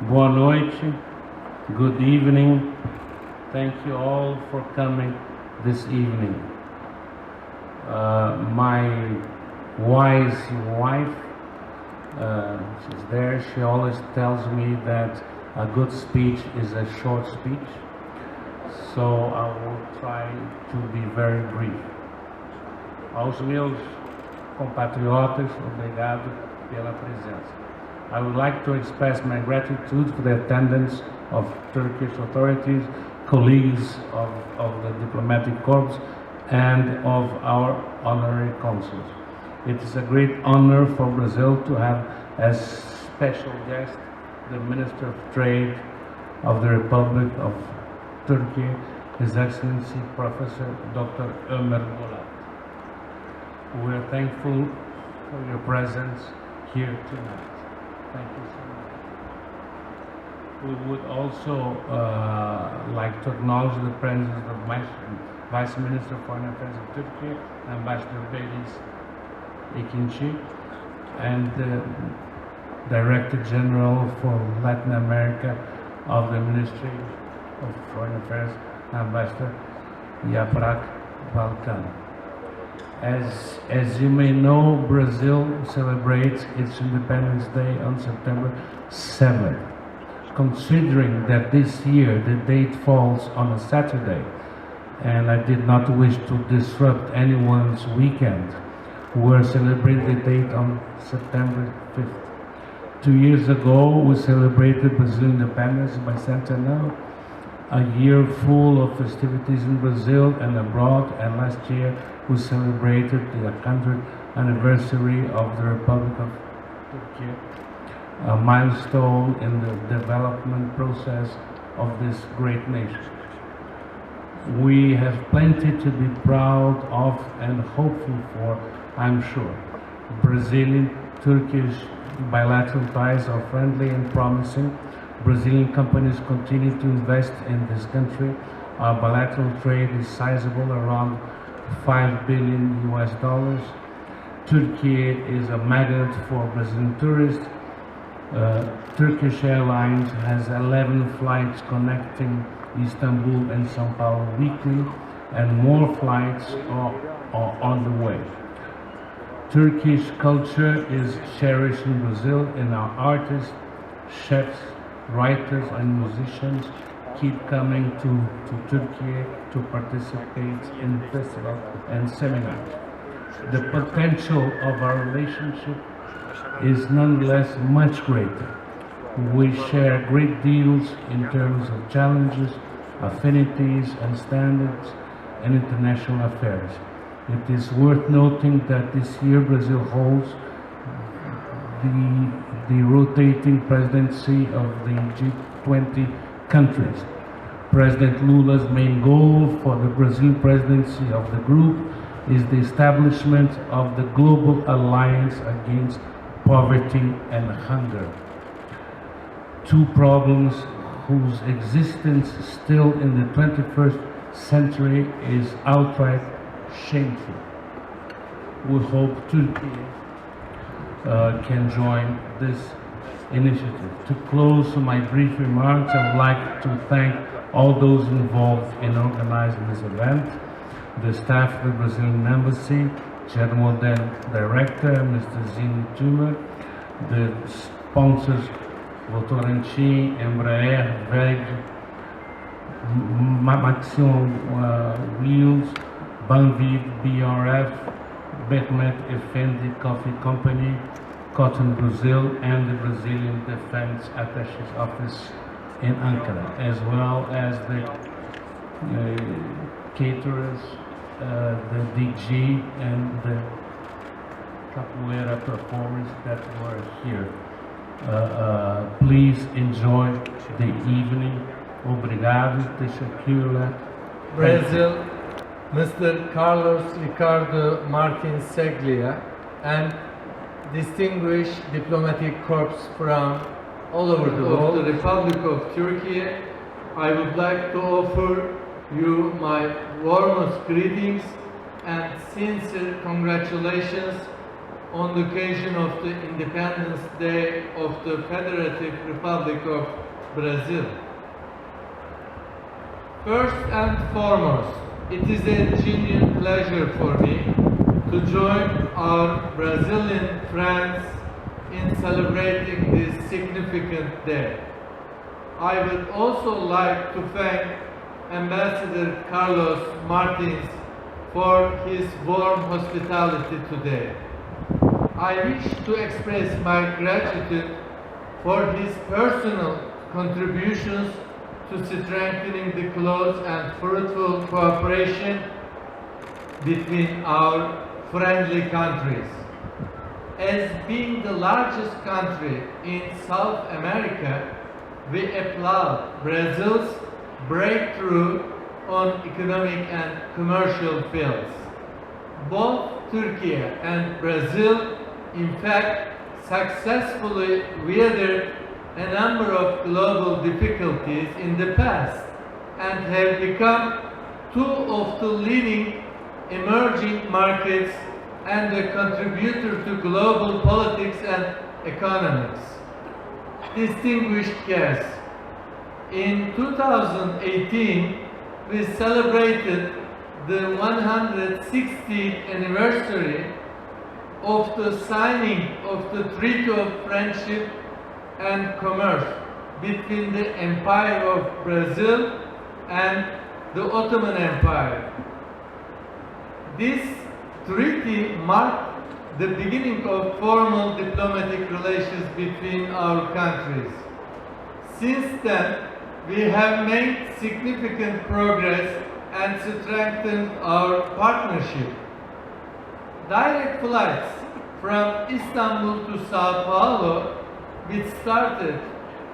Boa noite, good evening. Thank you all for coming this evening. My wise wife, she's there, she always tells me that a good speech is a short speech, so I will try to be very brief. Aos meus compatriotas, obrigado pela presença. I would like to express my gratitude for the attendance of Turkish authorities, colleagues of the diplomatic corps, and of our honorary consuls. It is a great honor for Brazil to have as special guest the Minister of Trade of the Republic of Turkey, His Excellency Professor Dr. Ömer Bolat. We are thankful for your presence here tonight. Thank you so much. We would also like to acknowledge the presence of Vice Minister of Foreign Affairs of Turkey, Ambassador Belis Ikinci, and the Director General for Latin America of the Ministry of Foreign Affairs, Ambassador Yaprak Balkan. As you may know, Brazil celebrates its Independence Day on September 7th. Considering that this year the date falls on a Saturday, and I did not wish to disrupt anyone's weekend, we're celebrating the date on September 5th. 2 years ago, we celebrated Brazil's independence by Centennial, a year full of festivities in Brazil and abroad, and last year we celebrated the 100th anniversary of the Republic of Turkey, a milestone in the development process of this great nation. We have plenty to be proud of and hopeful for, I'm sure. Brazilian-Turkish bilateral ties are friendly and promising. Brazilian companies continue to invest in this country. Our bilateral trade is sizable, around $5 billion US. Turkey is a magnet for Brazilian tourists. Turkish Airlines has 11 flights connecting Istanbul and São Paulo weekly, and more flights are on the way. Turkish culture is cherished in Brazil, and our artists, chefs, writers, and musicians keep coming to Turkey to participate in festivals and seminars. The potential of our relationship is nonetheless much greater. We share great deals in terms of challenges, affinities, and standards in international affairs. It is worth noting that this year Brazil holds the rotating presidency of the G20 countries. President Lula's main goal for the Brazilian presidency of the group is the establishment of the Global Alliance Against Poverty and Hunger. Two problems whose existence still in the 21st century is outright shameful. We hope Turkey can join this initiative. To close my brief remarks, I would like to thank all those involved in organizing this event, the staff of the Brazilian Embassy, General Director, Mr. Zini Tuma, the sponsors Votorantim, Embraer, VEG, Maxion Wheels, Banvit, BRF, Beckmet Effendi Coffee Company, Cotton Brazil, and the Brazilian Defense Attaché's Office in Ankara, as well as the caterers, the DG, and the capoeira performers that were here. Please enjoy the evening. Obrigado, teşekkürler. Brazil, Mr. Carlos Ricardo Martins Seglia, and distinguished diplomatic corps from all over the world. Of the Republic of Turkey, I would like to offer you my warmest greetings and sincere congratulations on the occasion of the Independence Day of the Federative Republic of Brazil. First and foremost, it is a genuine pleasure for me to join our Brazilian friends in celebrating this significant day. I would also like to thank Ambassador Carlos Martins for his warm hospitality today. I wish to express my gratitude for his personal contributions to strengthening the close and fruitful cooperation between our friendly countries. As being the largest country in South America, we applaud Brazil's breakthrough on economic and commercial fields. Both Turkey and Brazil, in fact, successfully weathered a number of global difficulties in the past and have become two of the leading emerging markets and a contributor to global politics and economics. Distinguished guests, in 2018, we celebrated the 160th anniversary of the signing of the Treaty of Friendship and Commerce between the Empire of Brazil and the Ottoman Empire. This treaty marked the beginning of formal diplomatic relations between our countries. Since then, we have made significant progress and strengthened our partnership. Direct flights from Istanbul to Sao Paulo, which started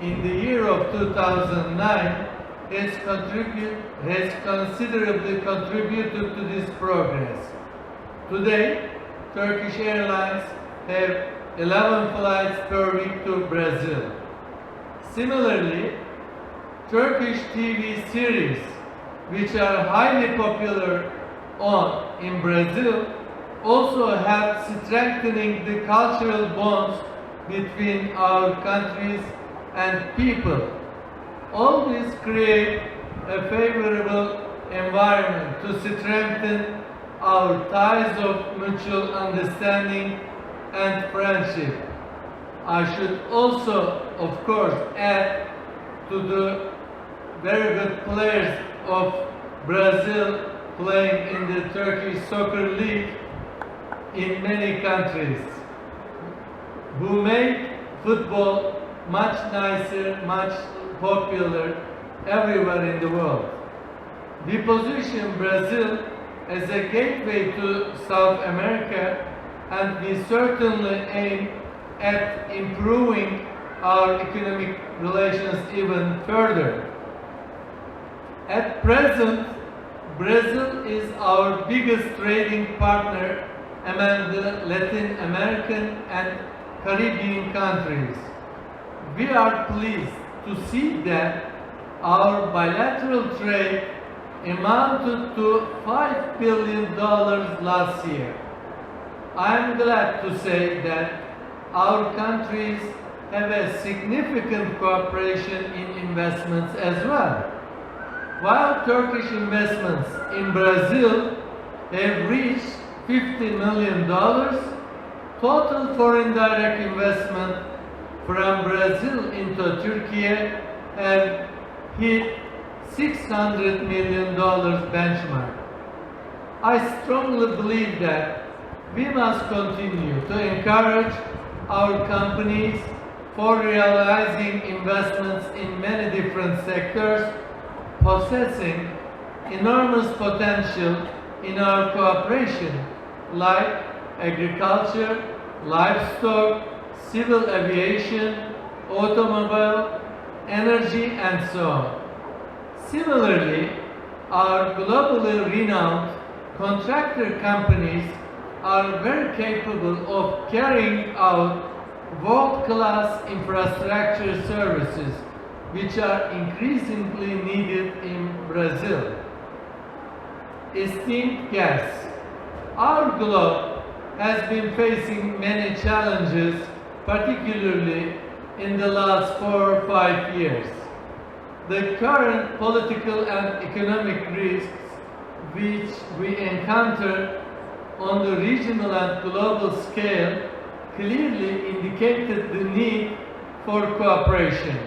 in the year of 2009, has considerably contributed to this progress. Today, Turkish Airlines have 11 flights per week to Brazil. Similarly, Turkish TV series, which are highly popular in Brazil, also help strengthening the cultural bonds between our countries and people. All this create a favorable environment to strengthen our ties of mutual understanding and friendship. I should also, of course, add to the very good players of Brazil playing in the Turkish Soccer League in many countries, who make football much nicer, much popular everywhere in the world. We position Brazil as a gateway to South America, and we certainly aim at improving our economic relations even further. At present, Brazil is our biggest trading partner among the Latin American and Caribbean countries. We are pleased to see that our bilateral trade amounted to $5 billion last year. I am glad to say that our countries have a significant cooperation in investments as well. While Turkish investments in Brazil have reached $50 million, total foreign direct investment from Brazil into Turkey have hit $600 million benchmark. I strongly believe that we must continue to encourage our companies for realizing investments in many different sectors, possessing enormous potential in our cooperation, like agriculture, livestock, civil aviation, automobile, energy, and so on. Similarly, our globally renowned contractor companies are very capable of carrying out world-class infrastructure services, which are increasingly needed in Brazil. Esteemed guests, our globe has been facing many challenges, particularly in the last 4 or 5 years. The current political and economic risks which we encounter on the regional and global scale clearly indicated the need for cooperation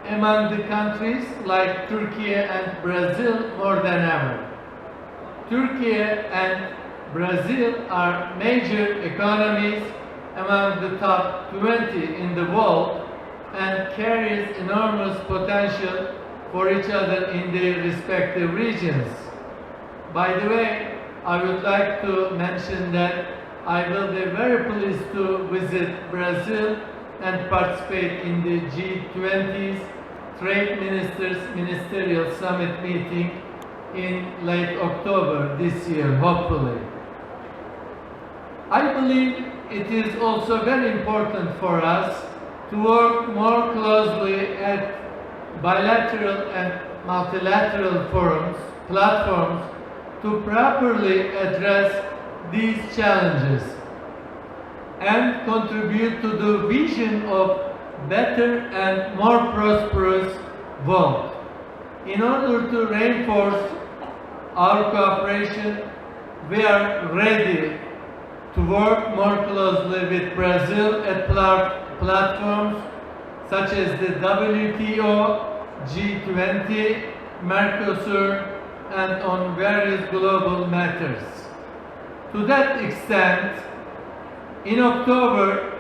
among the countries like Turkey and Brazil more than ever. Turkey and Brazil are major economies among the top 20 in the world and carries enormous potential for each other in their respective regions. By the way, I would like to mention that I will be very pleased to visit Brazil and participate in the G20's Trade Ministers Ministerial Summit meeting in late October this year, hopefully. I believe it is also very important for us to work more closely at bilateral and multilateral platforms to properly address these challenges and contribute to the vision of better and more prosperous world. In order to reinforce our cooperation, we are ready to work more closely with Brazil at platforms such as the WTO, G20, Mercosur, and on various global matters. To that extent, in October,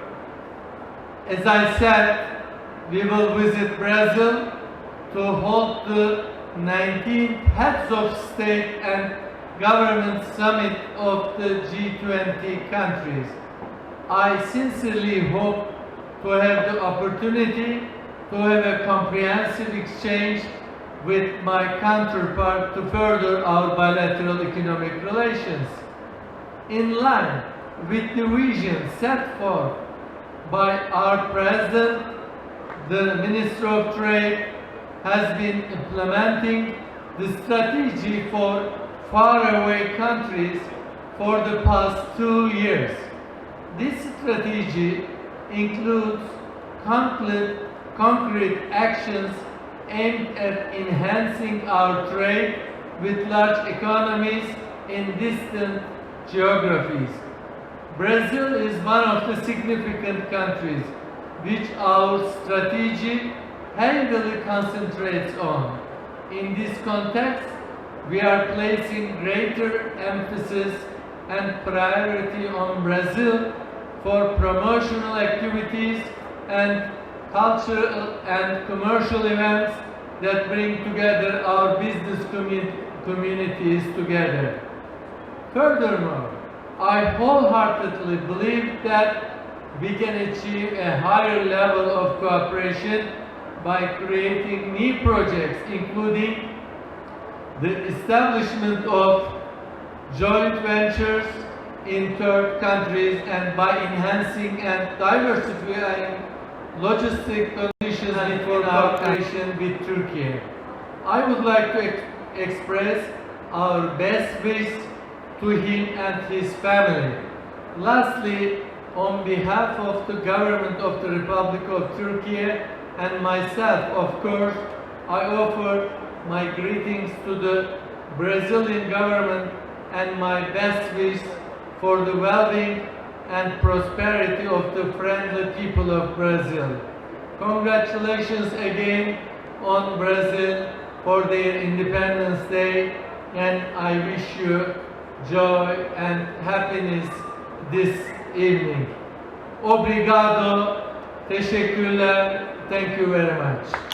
as I said, we will visit Brazil to hold the 19th Heads of State and Government Summit of the G20 countries. I sincerely hope to have the opportunity to have a comprehensive exchange with my counterpart to further our bilateral economic relations. In line with the vision set forth by our President, the Minister of Trade has been implementing the strategy for faraway countries for the past 2 years. This strategy includes concrete actions aimed at enhancing our trade with large economies in distant geographies. Brazil is one of the significant countries which our strategy heavily concentrates on. In this context, we are placing greater emphasis and priority on Brazil for promotional activities and cultural and commercial events that bring together our business communities together. Furthermore, I wholeheartedly believe that we can achieve a higher level of cooperation by creating new projects, including the establishment of joint ventures in third countries and by enhancing and diversifying logistic conditions for cooperation with Turkey. I would like to express our best wishes to him and his family. Lastly, on behalf of the government of the Republic of Turkey and myself, of course, I offer my greetings to the Brazilian government and my best wishes for the well-being and prosperity of the friendly people of Brazil. Congratulations again on Brazil for their Independence Day, and I wish you joy and happiness this evening. Obrigado, teşekkürler, thank you very much.